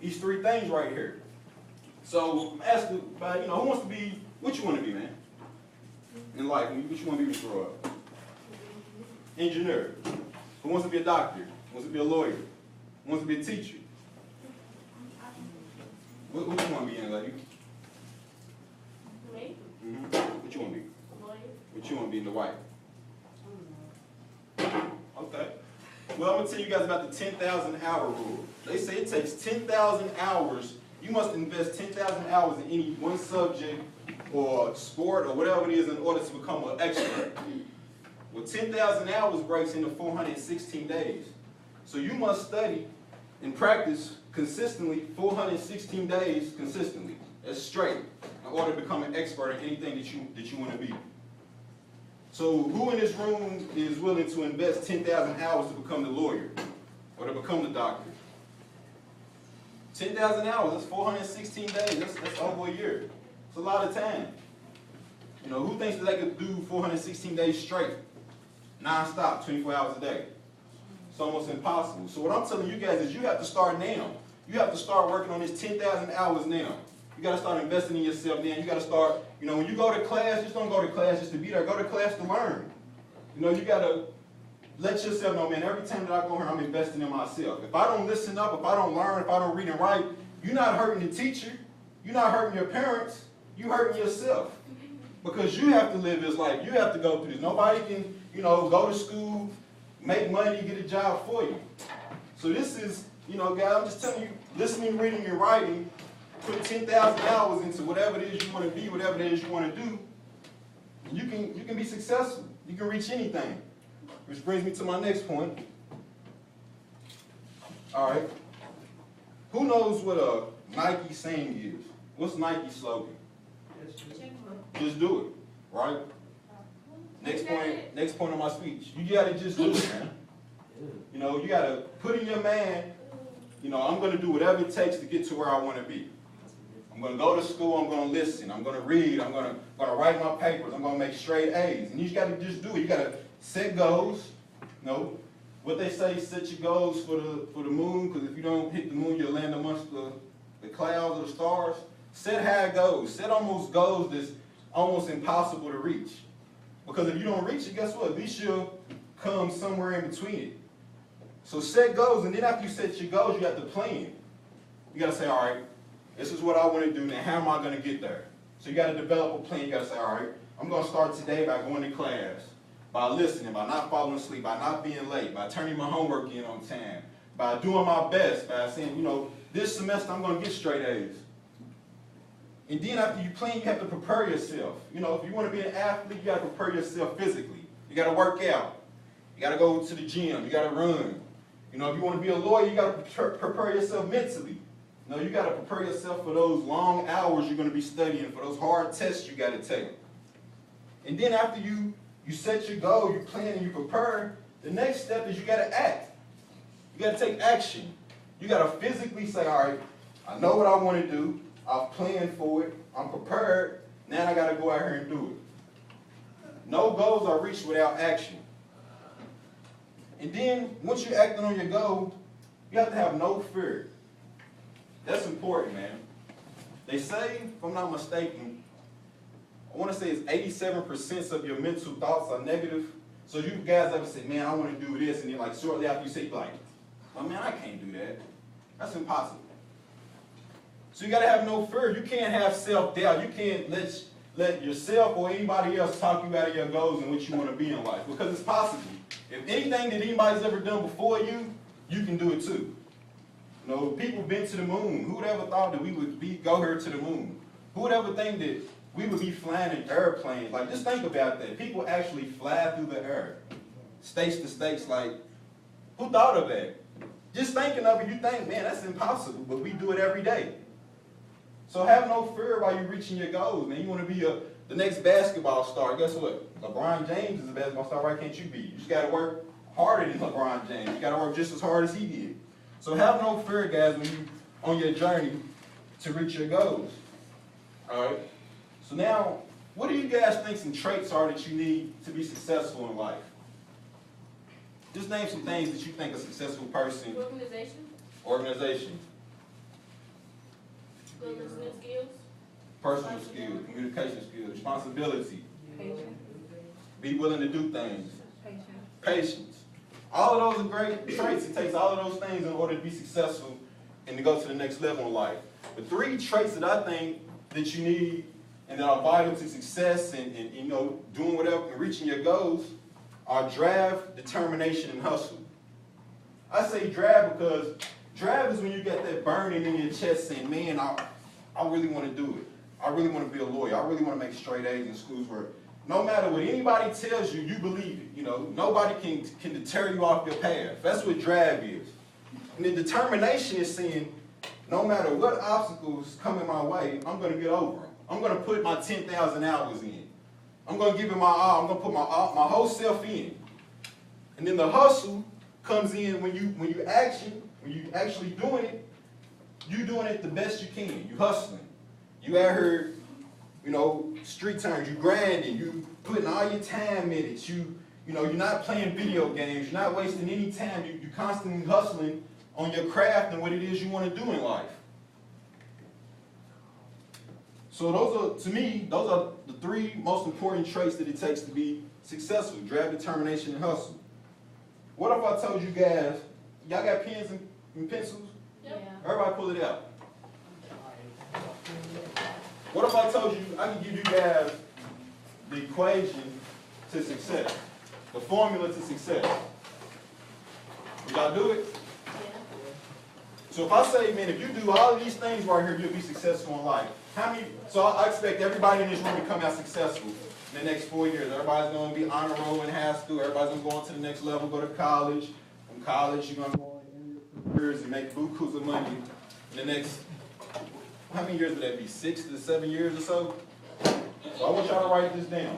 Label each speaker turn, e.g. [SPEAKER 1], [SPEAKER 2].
[SPEAKER 1] These three things right here. So I'm asking about, who wants to be, what you want to be, man? In life, what you want to be when you grow up? Engineer. Who wants to be a doctor? Who wants to be a lawyer? Who wants to be a teacher? What you want to be, young lady?
[SPEAKER 2] Me?
[SPEAKER 1] What you want to be?
[SPEAKER 2] A lawyer.
[SPEAKER 1] What you want to be in the white? Okay. Well, I'm going to tell you guys about the 10,000 hour rule. They say it takes 10,000 hours. You must invest 10,000 hours in any one subject or sport or whatever it is in order to become an expert. Well, 10,000 hours breaks into 416 days. So you must study and practice consistently 416 days consistently. That's straight in order to become an expert in anything that you want to be. So who in this room is willing to invest 10,000 hours to become the lawyer or to become the doctor? 10,000 hours, that's 416 days. That's over a year. It's a lot of time. Who thinks that they could do 416 days straight, non-stop, 24 hours a day? It's almost impossible. So what I'm telling you guys is you have to start now. You have to start working on this 10,000 hours now. You got to start investing in yourself now. You got to start, when you go to class, just don't go to class just to be there. Go to class to learn. You got to let yourself know, man, every time that I go here, I'm investing in myself. If I don't listen up, if I don't learn, if I don't read and write, you're not hurting the teacher. You're not hurting your parents. You're hurting yourself. Because you have to live this life. You have to go through this. Nobody can, go to school, make money, get a job for you. So this is, guys, I'm just telling you, listening, reading, and writing, put 10,000 hours into whatever it is you want to be, whatever it is you want to do, and you can be successful. You can reach anything. Which brings me to my next point. All right. Who knows what a Nike saying is? What's Nike's slogan? Just do it, right? Next point on my speech. You gotta just do it, man. You gotta put in your man, I'm gonna do whatever it takes to get to where I wanna be. I'm gonna go to school, I'm gonna listen, I'm gonna read, I'm gonna write my papers, I'm gonna make straight A's. And you just gotta just do it. You gotta set goals. What they say, set your goals for the moon, because if you don't hit the moon, you'll land amongst the clouds or the stars. Set high goals. Set almost goals that's almost impossible to reach. Because if you don't reach it, guess what? At least you'll come somewhere in between it. So set goals, and then after you set your goals, you have to plan. You got to say, all right, this is what I want to do. Now, how am I going to get there? So you got to develop a plan. You got to say, all right, I'm going to start today by going to class, by listening, by not falling asleep, by not being late, by turning my homework in on time, by doing my best, by saying, this semester I'm going to get straight A's. And then after you plan, you have to prepare yourself. If you want to be an athlete, you got to prepare yourself physically. You got to work out. You got to go to the gym. You got to run. If you want to be a lawyer, you got to prepare yourself mentally. You got to prepare yourself for those long hours you're going to be studying, for those hard tests you got to take. And then after you set your goal, you plan and you prepare, the next step is you got to act. You got to take action. You got to physically say, all right, I know what I want to do. I've planned for it. I'm prepared. Now I got to go out here and do it. No goals are reached without action. And then once you're acting on your goal, you have to have no fear. That's important, man. They say, if I'm not mistaken, I want to say it's 87% of your mental thoughts are negative. So you guys ever say, man, I want to do this, and then shortly after you say, oh man, I can't do that. That's impossible. So you got to have no fear. You can't have self-doubt. You can't let yourself or anybody else talk you out of your goals and what you want to be in life, because it's possible. If anything that anybody's ever done before you, you can do it too. People been to the moon. Who would ever thought that we would go here to the moon? Who would ever think that we would be flying in airplanes? Just think about that. People actually fly through the air, states to states. Who thought of that? Just thinking of it, you think, man, that's impossible, but we do it every day. So have no fear while you're reaching your goals, man. You want to be the next basketball star. Guess what? LeBron James is a basketball star. Why can't you be? You just got to work harder than LeBron James. You got to work just as hard as he did. So have no fear, guys, when you're on your journey to reach your goals. All right? So now, what do you guys think some traits are that you need to be successful in life? Just name some things that you think a successful person...
[SPEAKER 2] Organization.
[SPEAKER 1] Organization.
[SPEAKER 2] Well, listening skills.
[SPEAKER 1] Personal skills, communication skills, responsibility, be willing to do things, patience. All of those are great traits. It takes all of those things in order to be successful and to go to the next level in life. The 3 traits that I think that you need and that are vital to success and you know, doing whatever and reaching your goals are drive, determination, and hustle. I say drive because drive is when you get that burning in your chest saying, man, I really want to do it. I really want to be a lawyer. I really want to make straight A's in school's work. No matter what anybody tells you, you believe it. You know, nobody can deter you off your path. That's what drive is. And then determination is saying, no matter what obstacles come in my way, I'm going to get over them. I'm going to put my 10,000 hours in. I'm going to give it my all. I'm going to put my whole self in. And then the hustle comes in when you actually doing it. You doing it the best you can. You hustling. You out here, you know, street terms. You grinding. You putting all your time in it. You know, you're not playing video games. You're not wasting any time. You constantly hustling on your craft and what it is you want to do in life. So those are the 3 most important traits that it takes to be successful: drive, determination, and hustle. What if I told you guys, y'all got pens and pencils?
[SPEAKER 2] Yep.
[SPEAKER 3] Yeah.
[SPEAKER 1] Everybody pull it out. What if I told you I can give you guys the equation to success, the formula to success? Would y'all do it?
[SPEAKER 2] Yeah.
[SPEAKER 1] So if I say, man, if you do all of these things right here, you'll be successful in life. So I expect everybody in this room to come out successful in the next 4 years. Everybody's going to be honor roll in high school. Everybody's going to go on to the next level, go to college. From college, you're going to go on in your careers and make bukus of money in the next, how many years would that be? 6 to 7 years or so? So I want y'all to write this down.